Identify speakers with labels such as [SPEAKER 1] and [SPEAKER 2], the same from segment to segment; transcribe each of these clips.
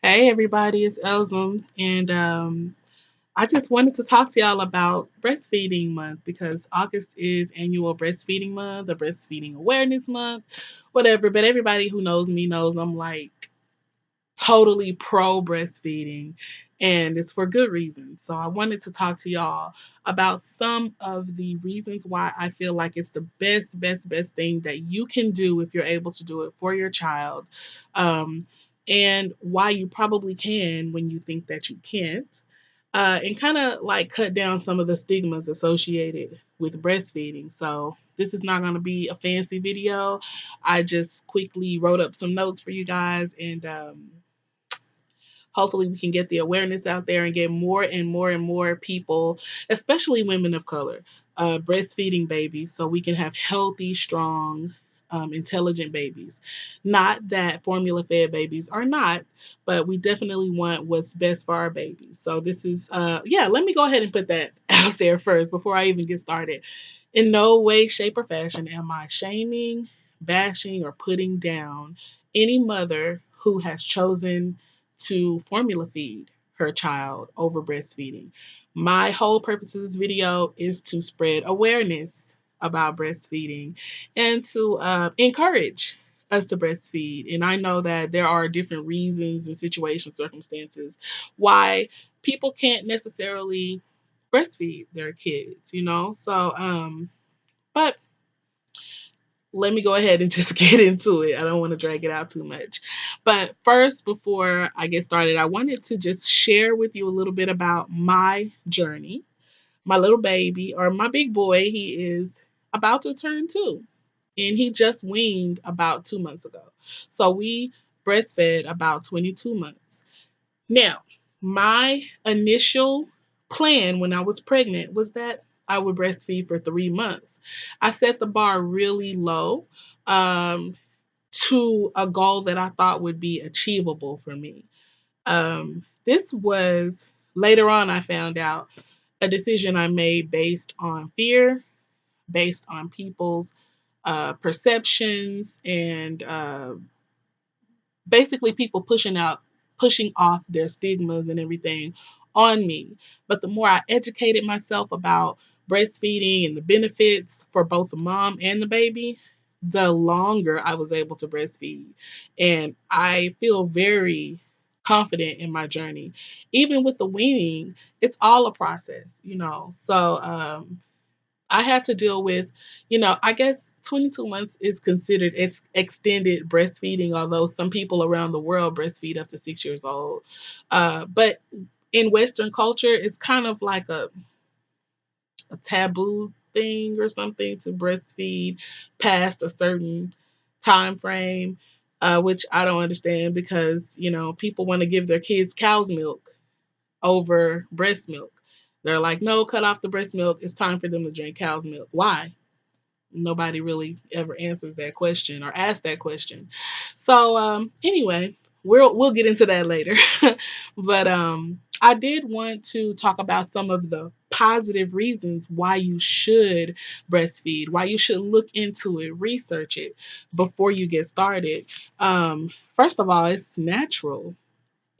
[SPEAKER 1] Hey everybody, it's Elzums, and I just wanted to talk to y'all about Breastfeeding Month because August is annual Breastfeeding Month, the Breastfeeding Awareness Month, whatever. But everybody who knows me knows I'm like totally pro breastfeeding, and it's for good reasons. So I wanted to talk to y'all about some of the reasons why I feel like it's the best thing that you can do if you're able to do it for your child, um, and why you probably can when you think that you can't. And kind of like cut down some of the stigmas associated with breastfeeding. So, this is not going to be a fancy video. I just quickly wrote up some notes for you guys, and hopefully we can get the awareness out there and get more and more and more people, especially women of color, breastfeeding babies so we can have healthy, strong, intelligent babies. Not that formula fed babies are not, but we definitely want what's best for our babies. So this is, yeah, let me go ahead and put that out there first before I even get started. In no way, shape, or fashion am I shaming, bashing, or putting down any mother who has chosen to formula feed her child over breastfeeding. My whole purpose of this video is to spread awareness about breastfeeding and to encourage us to breastfeed. And I know that there are different reasons and situations, circumstances why people can't necessarily breastfeed their kids, you know? So, but let me go ahead and just get into it. I don't want to drag it out too much. But first, before I get started, I wanted to just share with you a little bit about my journey. My little baby, or my big boy, he is about to turn 2, and he just weaned about 2 months ago. So we breastfed about 22 months. Now, my initial plan when I was pregnant was that I would breastfeed for 3 months. I set the bar really low, um, to a goal that I thought would be achievable for me. This was later on, I found out, a decision I made based on fear, based on people's perceptions, and basically people pushing off their stigmas and everything on me. But the more I educated myself about breastfeeding and the benefits for both the mom and the baby, the longer I was able to breastfeed. And I feel very confident in my journey. Even with the weaning, it's all a process, you know. So I had to deal with, I guess 22 months is considered extended breastfeeding, although some people around the world breastfeed up to 6 years old. But in Western culture, it's kind of like a taboo thing or something to breastfeed past a certain time frame, which I don't understand because, people want to give their kids cow's milk over breast milk. They're like, no, cut off the breast milk. It's time for them to drink cow's milk. Why? Nobody really ever answers that question or asks that question. So anyway, we'll get into that later. But I did want to talk about some of the positive reasons why you should breastfeed, why you should look into it, research it before you get started. First of all, it's natural.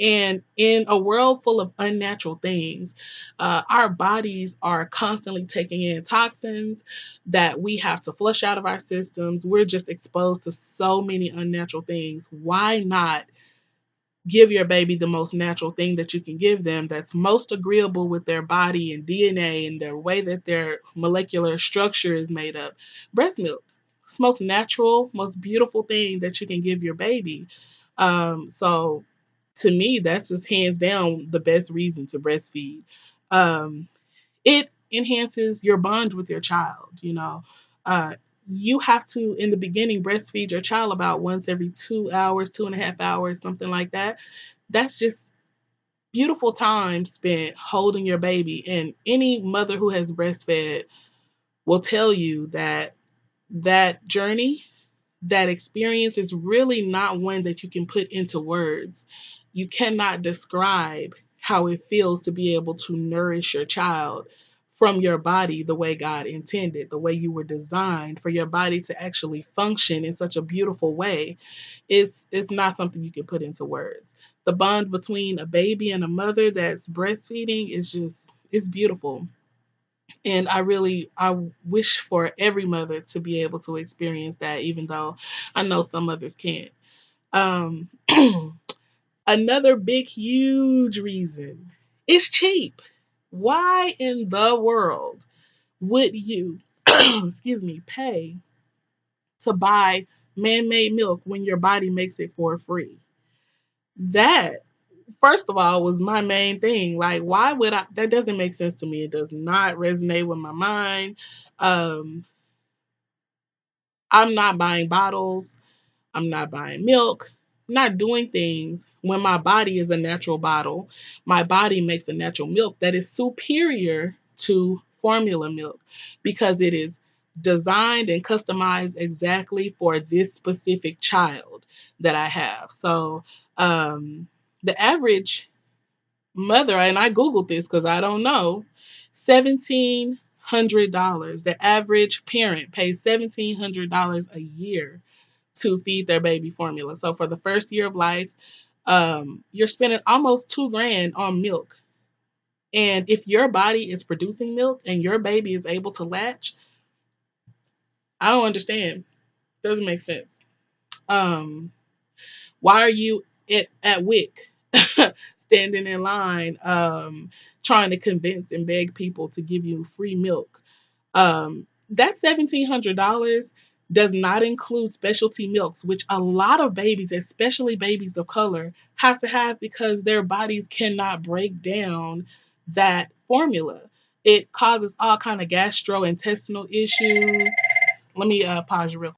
[SPEAKER 1] And in a world full of unnatural things, our bodies are constantly taking in toxins that we have to flush out of our systems. We're just exposed to so many unnatural things. Why not give your baby the most natural thing that you can give them that's most agreeable with their body and DNA and the way that their molecular structure is made up? Breast milk. It's the most natural, most beautiful thing that you can give your baby. So to me, that's just hands down the best reason to breastfeed. Um, it enhances your bond with your child, Uh, you have to, in the beginning, breastfeed your child about once every 2 hours, 2.5 hours, something like that. That's just beautiful time spent holding your baby. And any mother who has breastfed will tell you that that journey, that experience is really not one that you can put into words. You cannot describe how it feels to be able to nourish your child from your body the way God intended, the way you were designed for your body to actually function in such a beautiful way. It's not something you can put into words. The bond between a baby and a mother that's breastfeeding is just it's beautiful. And I wish for every mother to be able to experience that, even though I know some mothers can't. Um, another big, huge reason, it's cheap. Why in the world would you, excuse me, pay to buy man made milk when your body makes it for free? That, first of all, was my main thing. Like, why would I? That doesn't make sense to me. It does not resonate with my mind. Um, I'm not buying bottles. I'm not buying milk. I'm not doing things when my body is a natural bottle. My body makes a natural milk that is superior to formula milk because it is designed and customized exactly for this specific child that I have. So, the average mother, and I Googled this because I don't know, $1,700. The average parent pays $1,700 a year to feed their baby formula. So for the first year of life, you're spending almost 2 grand on milk. And if your body is producing milk and your baby is able to latch, I don't understand. Doesn't make sense. Um, why are you at WIC standing in line, trying to convince and beg people to give you free milk? That $1,700 does not include specialty milks, which a lot of babies, especially babies of color, have to have because their bodies cannot break down that formula. It causes all kind of gastrointestinal issues. Let me pause you real.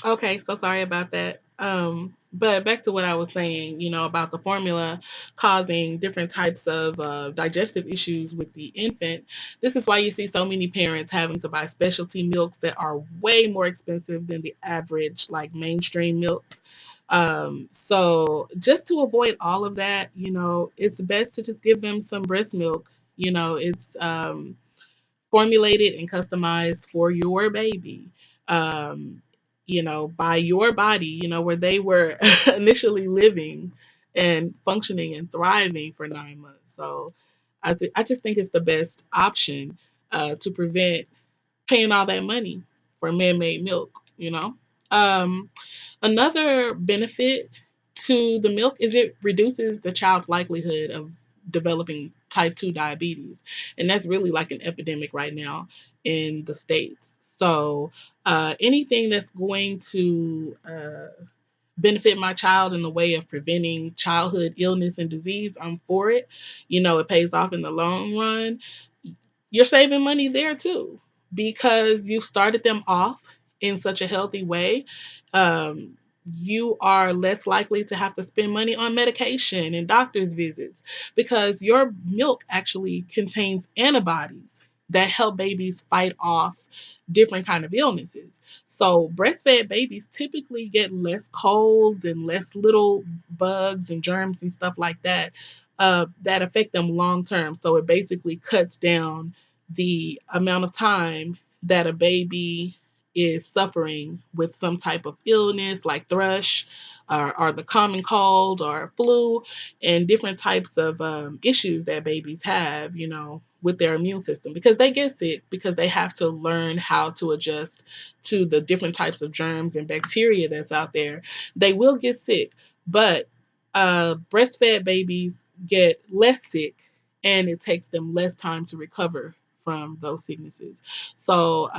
[SPEAKER 1] Okay, so sorry about that. But back to what I was saying, about the formula causing different types of digestive issues with the infant. This is why you see so many parents having to buy specialty milks that are way more expensive than the average, like mainstream milks. So just to avoid all of that, it's best to just give them some breast milk. It's formulated and customized for your baby. Um, by your body, where they were initially living and functioning and thriving for 9 months. So I just think it's the best option to prevent paying all that money for man-made milk, Um, Another benefit to the milk is it reduces the child's likelihood of developing type 2 diabetes. And that's really like an epidemic right now in the States. So, anything that's going to benefit my child in the way of preventing childhood illness and disease, I'm for it. It pays off in the long run. You're saving money there too because you've started them off in such a healthy way. Um, you are less likely to have to spend money on medication and doctor's visits because your milk actually contains antibodies that help babies fight off different kind of illnesses. So breastfed babies typically get less colds and less little bugs and germs and stuff like that that affect them long term. So it basically cuts down the amount of time that a baby is suffering with some type of illness like thrush or the common cold or flu and different types of issues that babies have, with their immune system because they get sick because they have to learn how to adjust to the different types of germs and bacteria that's out there. They will get sick, but breastfed babies get less sick and it takes them less time to recover from those sicknesses. So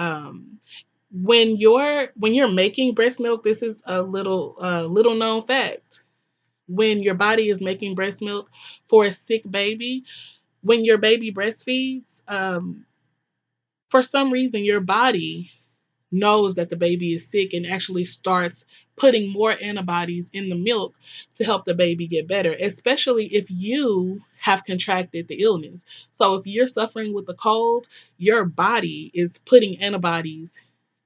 [SPEAKER 1] when you're making breast milk, this is a little known fact. When your body is making breast milk for a sick baby, when your baby breastfeeds, for some reason your body knows that the baby is sick and actually starts putting more antibodies in the milk to help the baby get better, especially if you have contracted the illness. So if you're suffering with a cold, your body is putting antibodies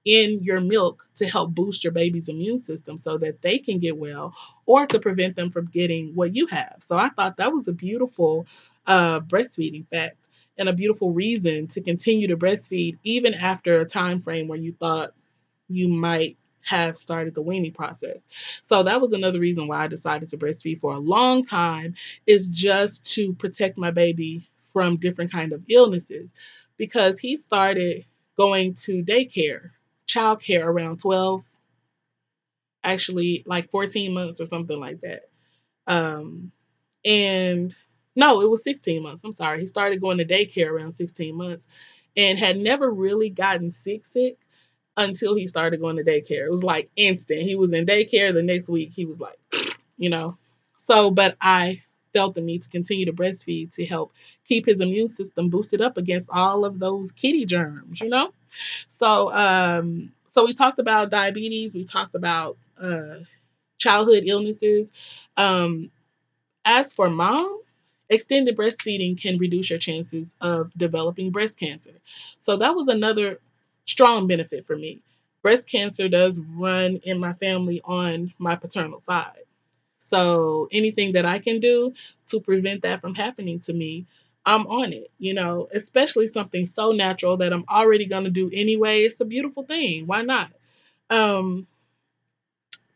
[SPEAKER 1] in your milk to help boost your baby's immune system so that they can get well or to prevent them from getting what you have. So I thought that was a beautiful breastfeeding fact. and a beautiful reason to continue to breastfeed, even after a time frame where you thought you might have started the weaning process. So that was another reason why I decided to breastfeed for a long time, is just to protect my baby from different kind of illnesses, because he started going to daycare, childcare around 12, actually like 14 months or something like that. Um, and no, it was 16 months. I'm sorry. He started going to daycare around 16 months and had never really gotten sick until he started going to daycare. It was like instant. He was in daycare the next week. He was like, you know. So, but I felt the need to continue to breastfeed to help keep his immune system boosted up against all of those kitty germs. So we talked about diabetes. We talked about childhood illnesses. Um, as for mom, extended breastfeeding can reduce your chances of developing breast cancer. So that was another strong benefit for me. Breast cancer does run in my family on my paternal side. So anything that I can do to prevent that from happening to me, I'm on it, especially something so natural that I'm already going to do anyway. It's a beautiful thing. Why not? Um,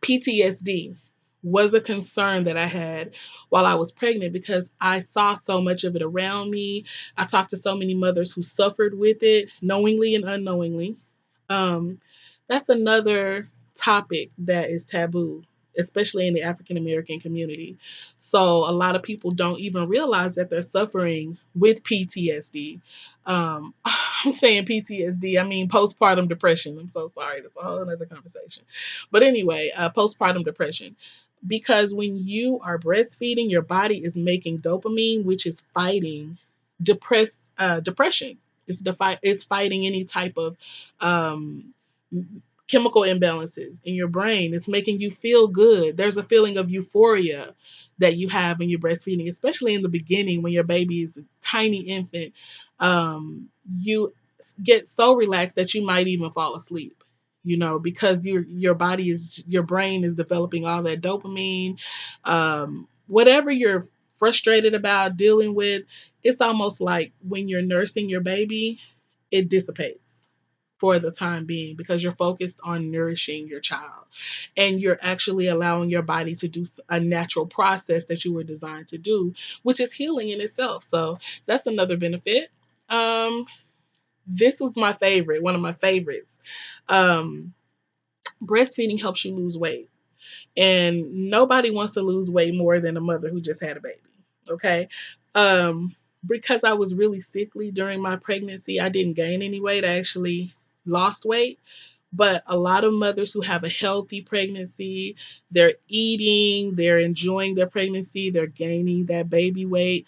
[SPEAKER 1] PTSD was a concern that I had while I was pregnant because I saw so much of it around me. I talked to so many mothers who suffered with it, knowingly and unknowingly. Um, that's another topic that is taboo, especially in the African American community. So a lot of people don't even realize that they're suffering with PTSD. I'm saying PTSD, I mean postpartum depression. I'm so sorry. That's a whole other conversation. But anyway, postpartum depression. Because when you are breastfeeding, your body is making dopamine, which is fighting depression. It's fighting any type of um, chemical imbalances in your brain. It's making you feel good. There's a feeling of euphoria that you have when you're breastfeeding, especially in the beginning when your baby is a tiny infant. You get so relaxed that you might even fall asleep. Because your brain is developing all that dopamine. Whatever you're frustrated about dealing with, it's almost like when you're nursing your baby, it dissipates for the time being because you're focused on nourishing your child and you're actually allowing your body to do a natural process that you were designed to do, which is healing in itself. So that's another benefit. Um, this was my favorite, one of my favorites. Um, breastfeeding helps you lose weight, and nobody wants to lose weight more than a mother who just had a baby. Okay. Um, because I was really sickly during my pregnancy, I didn't gain any weight. I actually lost weight. But a lot of mothers who have a healthy pregnancy, they're eating, they're enjoying their pregnancy, they're gaining that baby weight.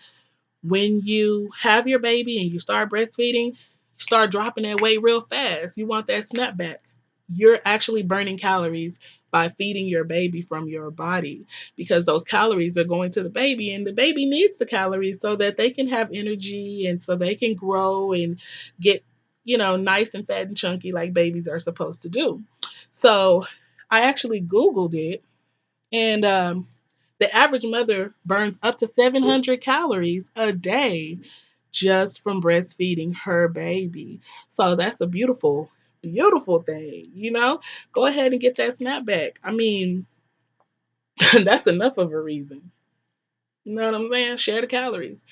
[SPEAKER 1] When you have your baby and you start breastfeeding, you start dropping that weight real fast. You want that snapback. You're actually burning calories by feeding your baby from your body because those calories are going to the baby, and the baby needs the calories so that they can have energy and so they can grow and get, nice and fat and chunky like babies are supposed to do. So I actually Googled it, and the average mother burns up to 700 calories a day just from breastfeeding her baby. So that's a beautiful, beautiful thing. Go ahead and get that snapback. I mean, that's enough of a reason. You know what I'm saying? Share the calories.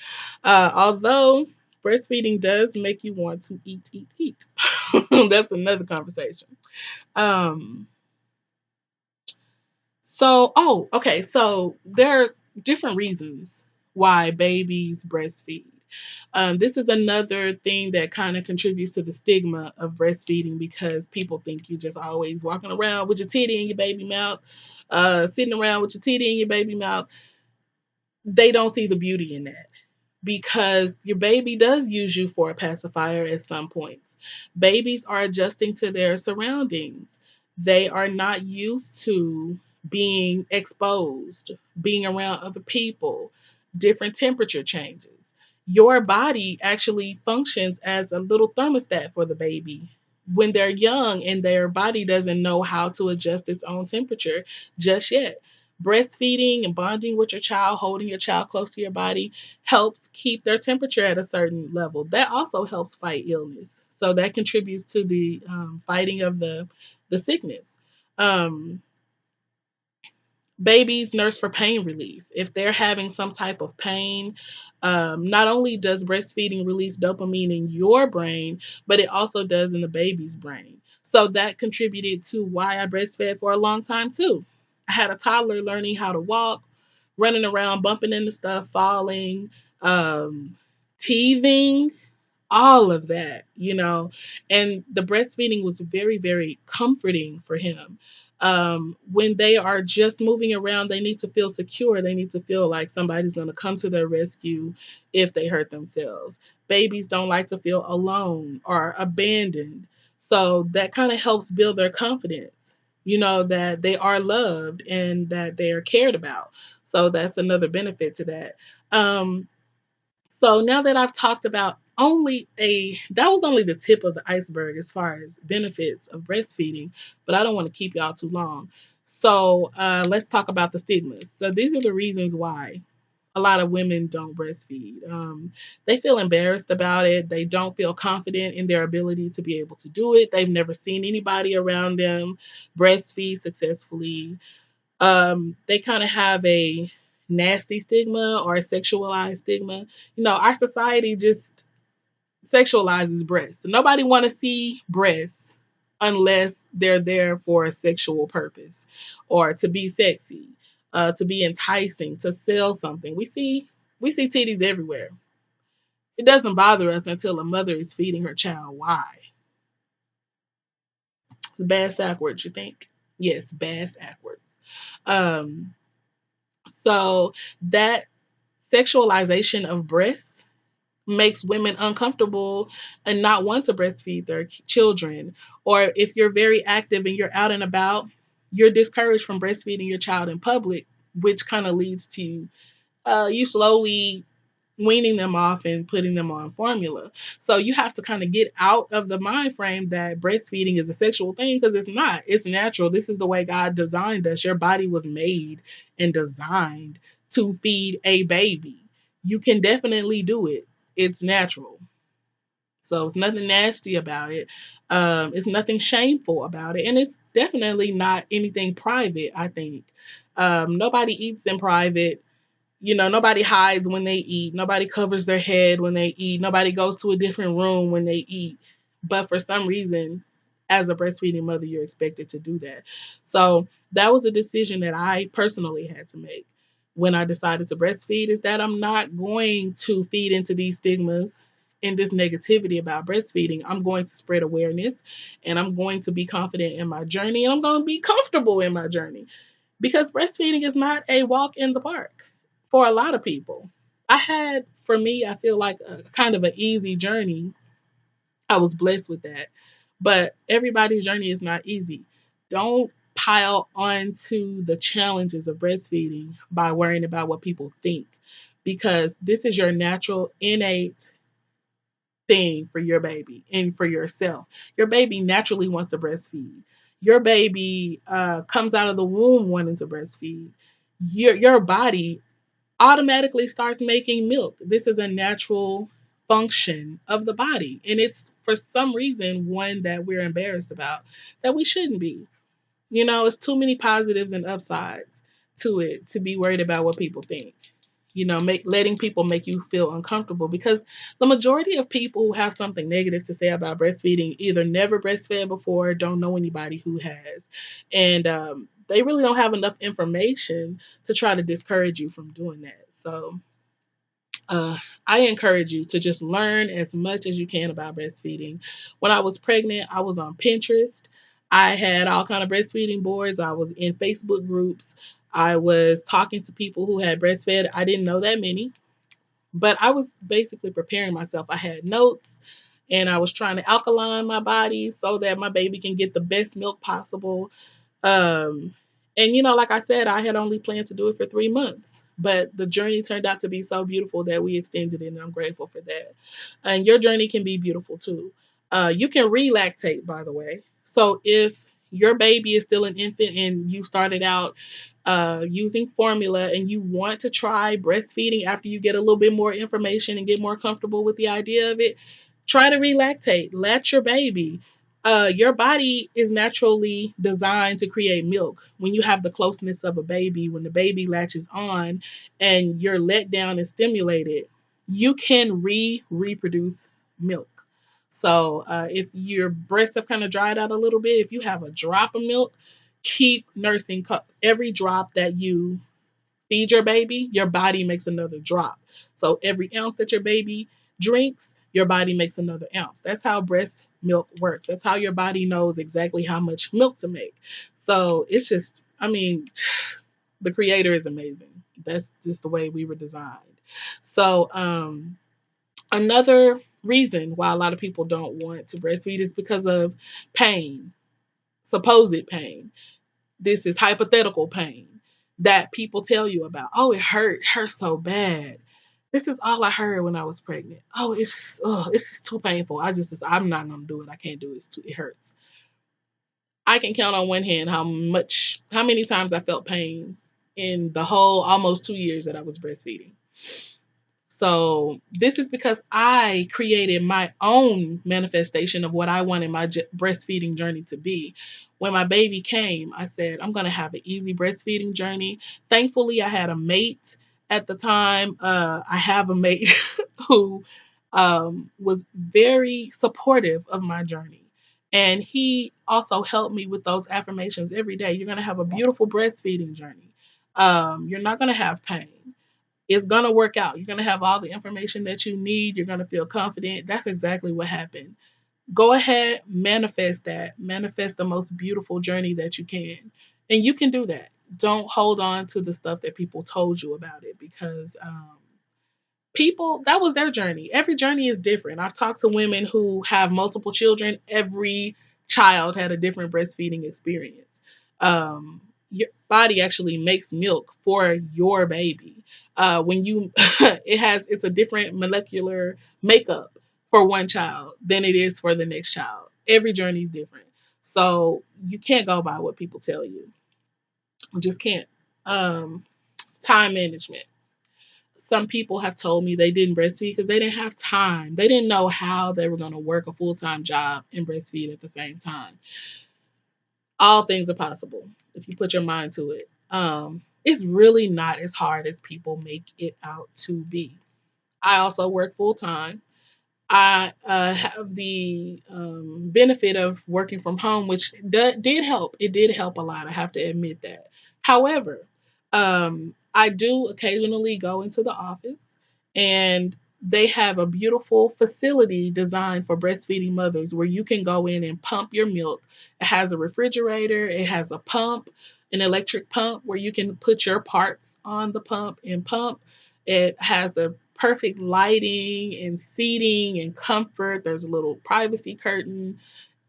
[SPEAKER 1] Although breastfeeding does make you want to eat, eat, eat. That's another conversation. Um, okay. So there are different reasons why babies breastfeed. This is another thing that kind of contributes to the stigma of breastfeeding because people think you're just always walking around with your titty in your baby mouth, sitting around with your titty in your baby mouth. They don't see the beauty in that because your baby does use you for a pacifier at some points. Babies are adjusting to their surroundings. They are not used to being exposed, being around other people, different temperature changes. Your body actually functions as a little thermostat for the baby when they're young and their body doesn't know how to adjust its own temperature just yet. Breastfeeding and bonding with your child, holding your child close to your body, helps keep their temperature at a certain level. That also helps fight illness. So that contributes to the fighting of the sickness. Um, Babies nurse for pain relief. If they're having some type of pain, not only does breastfeeding release dopamine in your brain, but it also does in the baby's brain. So that contributed to why I breastfed for a long time too. I had a toddler learning how to walk, running around, bumping into stuff, falling, um, teething, all of that, and the breastfeeding was very, very comforting for him. When they are just moving around, they need to feel secure. They need to feel like somebody's going to come to their rescue if they hurt themselves. Babies don't like to feel alone or abandoned. So that kind of helps build their confidence, that they are loved and that they are cared about. So that's another benefit to that. So now that I've talked about that was only the tip of the iceberg as far as benefits of breastfeeding, but I don't want to keep y'all too long. So let's talk about the stigmas. So these are the reasons why a lot of women don't breastfeed. They feel embarrassed about it. They don't feel confident in their ability to be able to do it. They've never seen anybody around them breastfeed successfully. They kind of have a nasty stigma or a sexualized stigma. Our society just sexualizes breasts. Nobody want to see breasts unless they're there for a sexual purpose or to be sexy, to be enticing, to sell something. We see titties everywhere. It doesn't bother us until a mother is feeding her child. Why? It's bass backwards, you think? Yes, bass backwards. Um, So that sexualization of breasts makes women uncomfortable and not want to breastfeed their children. Or if you're very active and you're out and about, you're discouraged from breastfeeding your child in public, which kind of leads to you slowly weaning them off and putting them on formula. So you have to kind of get out of the mind frame that breastfeeding is a sexual thing, because it's not. It's natural. This is the way God designed us. Your body was made and designed to feed a baby. You can definitely do it. It's natural. So it's nothing nasty about it. It's nothing shameful about it. And it's definitely not anything private, I think. Nobody eats in private. Nobody hides when they eat. Nobody covers their head when they eat. Nobody goes to a different room when they eat. But for some reason, as a breastfeeding mother, you're expected to do that. So that was a decision that I personally had to make when I decided to breastfeed, is that I'm not going to feed into these stigmas and this negativity about breastfeeding. I'm going to spread awareness, and I'm going to be confident in my journey, and I'm going to be comfortable in my journey, because breastfeeding is not a walk in the park for a lot of people. For me, I feel like a kind of an easy journey. I was blessed with that. But everybody's journey is not easy. Don't pile onto the challenges of breastfeeding by worrying about what people think, because this is your natural, innate thing for your baby and for yourself. Your baby naturally wants to breastfeed. Your baby comes out of the womb wanting to breastfeed. Your body automatically starts making milk. This is a natural function of the body. And it's, for some reason, one that we're embarrassed about, that we shouldn't be. It's too many positives and upsides to it to be worried about what people think. Letting people make you feel uncomfortable, because the majority of people who have something negative to say about breastfeeding either never breastfed before, don't know anybody who has, and they really don't have enough information to try to discourage you from doing that. So uh, I encourage you to just learn as much as you can about breastfeeding. When I was pregnant, I was on Pinterest. I had all kind of breastfeeding boards. I was in Facebook groups. I was talking to people who had breastfed. I didn't know that many, but I was basically preparing myself. I had notes, and I was trying to alkaline my body so that my baby can get the best milk possible. um, and like I said, I had only planned to do it for 3 months, but the journey turned out to be so beautiful that we extended it, and I'm grateful for that. And your journey can be beautiful too. You can relactate, by the way. So if your baby is still an infant and you started out using formula and you want to try breastfeeding after you get a little bit more information and get more comfortable with the idea of it, try to relactate, latch your baby. Your body is naturally designed to create milk. When you have the closeness of a baby, when the baby latches on and you're let down and stimulated, you can reproduce milk. So if your breasts have kind of dried out a little bit, if you have a drop of milk, keep nursing. Every drop that you feed your baby, your body makes another drop. So every ounce that your baby drinks, your body makes another ounce. That's how breast milk works. That's how your body knows exactly how much milk to make. So it's just, I mean, the creator is amazing. That's just the way we were designed. So, another reason why a lot of people don't want to breastfeed is because of pain, supposed pain. This is hypothetical pain that people tell you about. Oh, hurt so bad. This is all I heard when I was pregnant. Oh, it's just too painful. I'm not gonna do it. I can't do it. It hurts. I can count on one hand how many times I felt pain in the whole almost 2 years that I was breastfeeding. So this is because I created my own manifestation of what I wanted my breastfeeding journey to be. When my baby came, I said, I'm going to have an easy breastfeeding journey. Thankfully, I had a mate at the time. I have a mate who was very supportive of my journey. And he also helped me with those affirmations every day. You're going to have a beautiful breastfeeding journey. You're not going to have pain. It's going to work out. You're going to have all the information that you need. You're going to feel confident. That's exactly what happened. Go ahead, manifest that. Manifest the most beautiful journey that you can. And you can do that. Don't hold on to the stuff that people told you about it because people, that was their journey. Every journey is different. I've talked to women who have multiple children. Every child had a different breastfeeding experience. Your body actually makes milk for your baby. When you it's a different molecular makeup for one child than it is for the next child. Every journey is different. So you can't go by what people tell you. You just can't. um Time management. Some people have told me they didn't breastfeed because they didn't have time. They didn't know how they were going to work a full-time job and breastfeed at the same time. All things are possible if you put your mind to it. It's really not as hard as people make it out to be. I also work full time. I have the benefit of working from home, which did help. It did help a lot. I have to admit that. However, I do occasionally go into the office, and they have a beautiful facility designed for breastfeeding mothers where you can go in and pump your milk. It has a refrigerator, it has a pump, an electric pump where you can put your parts on the pump and pump. It has the perfect lighting and seating and comfort. There's a little privacy curtain.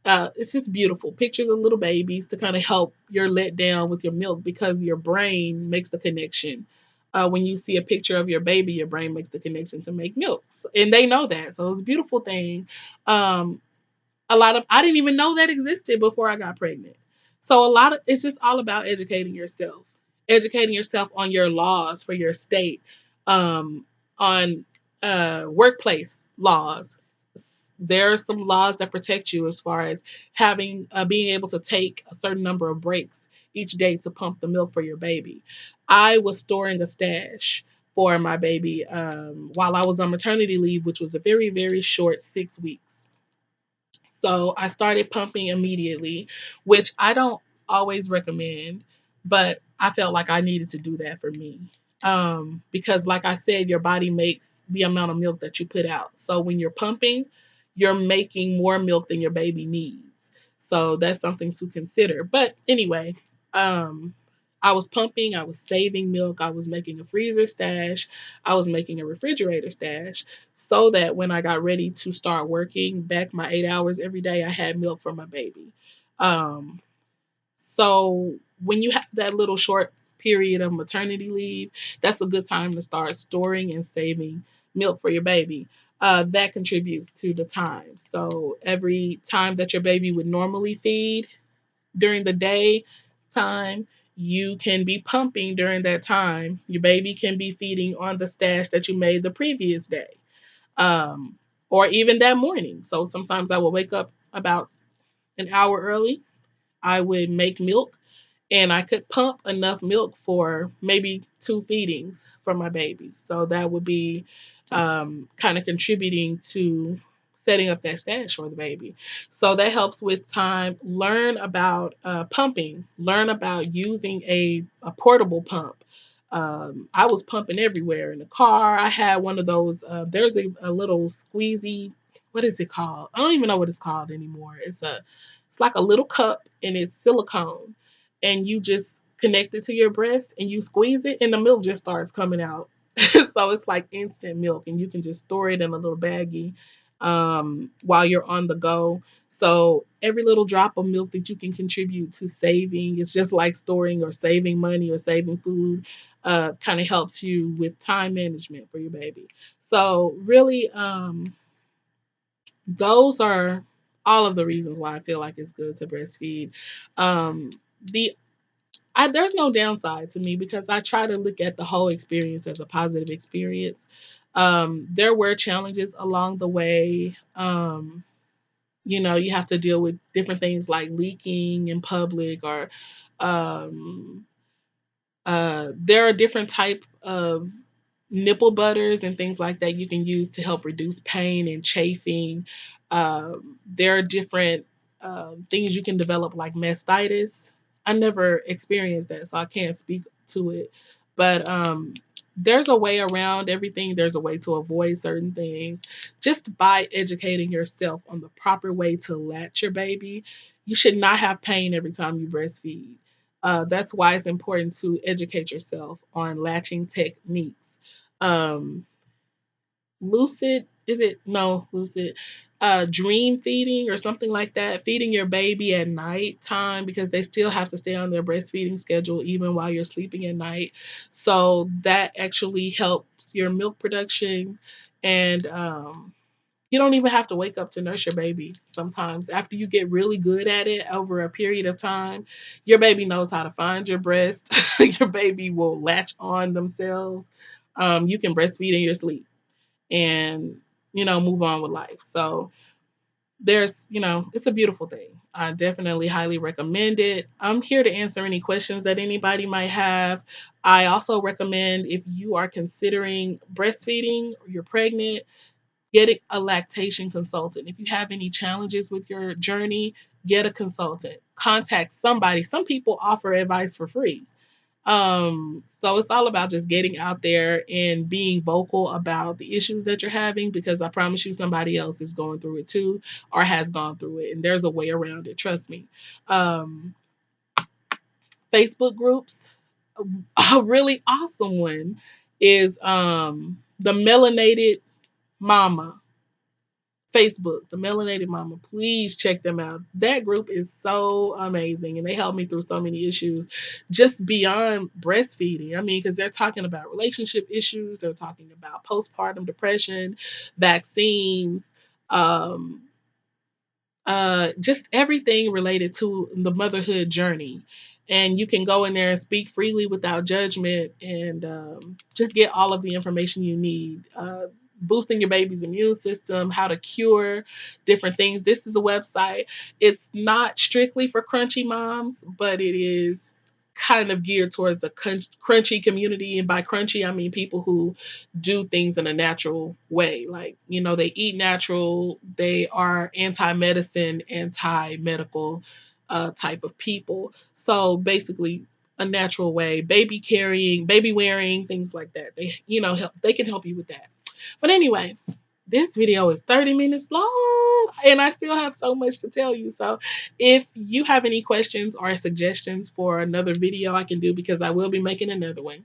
[SPEAKER 1] It's just beautiful. Pictures of little babies to kind of help your let down with your milk because your brain makes the connection. When you see a picture of your baby, your brain makes the connection to make milk. And they know that. So it's a beautiful thing. Um, I didn't even know that existed before I got pregnant. So it's just all about educating yourself on your laws for your state, um, on workplace laws. There are some laws that protect you as far as having being able to take a certain number of breaks each day to pump the milk for your baby. I was storing a stash for my baby while I was on maternity leave, which was a very, very short 6 weeks. So I started pumping immediately, which I don't always recommend, but I felt like I needed to do that for me. Because, like I said, your body makes the amount of milk that you put out. So when you're pumping, you're making more milk than your baby needs. So that's something to consider. But anyway, um, I was pumping, I was saving milk, I was making a freezer stash, I was making a refrigerator stash so that when I got ready to start working back my 8 hours every day, I had milk for my baby. Um, so when you have that little short period of maternity leave, that's a good time to start storing and saving milk for your baby. That contributes to the time. So every time that your baby would normally feed during the day time, You can be pumping during that time. Your baby can be feeding on the stash that you made the previous day, um, or even that morning. So sometimes I will wake up about an hour early. I would make milk, and I could pump enough milk for maybe 2 feedings for my baby. So that would be kind of contributing to setting up that stash for the baby. So that helps with time. Learn about pumping, learn about using a portable pump. I was pumping everywhere in the car. I had one of those, there's a little squeezy, what is it called? I don't even know what it's called anymore. It's like a little cup and it's silicone, and you just connect it to your breast and you squeeze it and the milk just starts coming out. So it's like instant milk, and you can just store it in a little baggie while you're on the go. So every little drop of milk that you can contribute to saving, it's just like storing or saving money or saving food. Kind of helps you with time management for your baby. So really, those are all of the reasons why I feel like it's good to breastfeed. Um, the there's no downside to me because I try to look at the whole experience as a positive experience. There were challenges along the way. You have to deal with different things like leaking in public, or um, there are different type of nipple butters and things like that you can use to help reduce pain and chafing. There are different things you can develop like mastitis. I never experienced that, so I can't speak to it. But there's a way around everything. There's a way to avoid certain things. Just by educating yourself on the proper way to latch your baby, you should not have pain every time you breastfeed. That's why it's important to educate yourself on latching techniques. Um, lucid, is it? No, lucid. Dream feeding or something like that. Feeding your baby at night time because they still have to stay on their breastfeeding schedule even while you're sleeping at night. So that actually helps your milk production, and you don't even have to wake up to nurse your baby. Sometimes, after you get really good at it over a period of time, your baby knows how to find your breast. Your baby will latch on themselves. You can breastfeed in your sleep and, move on with life. So, it's a beautiful thing. I definitely highly recommend it. I'm here to answer any questions that anybody might have. I also recommend, if you are considering breastfeeding or you're pregnant, get a lactation consultant. If you have any challenges with your journey, get a consultant. Contact somebody. Some people offer advice for free. So it's all about just getting out there and being vocal about the issues that you're having, because I promise you somebody else is going through it too or has gone through it, and there's a way around it, trust me. Um, Facebook groups, a really awesome one is the Melanated Mama Facebook, the Melanated Mama. Please check them out. That group is so amazing, and they helped me through so many issues just beyond breastfeeding. I mean, because they're talking about relationship issues, they're talking about postpartum depression, vaccines, um, just everything related to the motherhood journey. And you can go in there and speak freely without judgment, and just get all of the information you need. Boosting your baby's immune system, how to cure different things. This is a website. It's not strictly for crunchy moms, but it is kind of geared towards the crunchy community. And by crunchy, I mean people who do things in a natural way. Like, they eat natural, they are anti medicine, anti medical type of people. So basically, a natural way, baby carrying, baby wearing, things like that. They can help you with that. But anyway, this video is 30 minutes long and I still have so much to tell you. So if you have any questions or suggestions for another video I can do, because I will be making another one,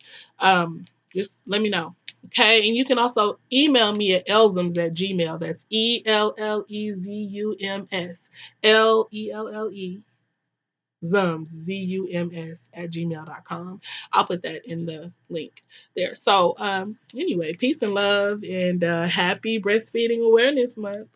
[SPEAKER 1] just let me know. Okay. And you can also email me at elzums@gmail. That's ELLEZUMS, Zums, ZUMS @gmail.com. I'll put that in the link there. So, anyway, peace and love, and happy Breastfeeding Awareness Month.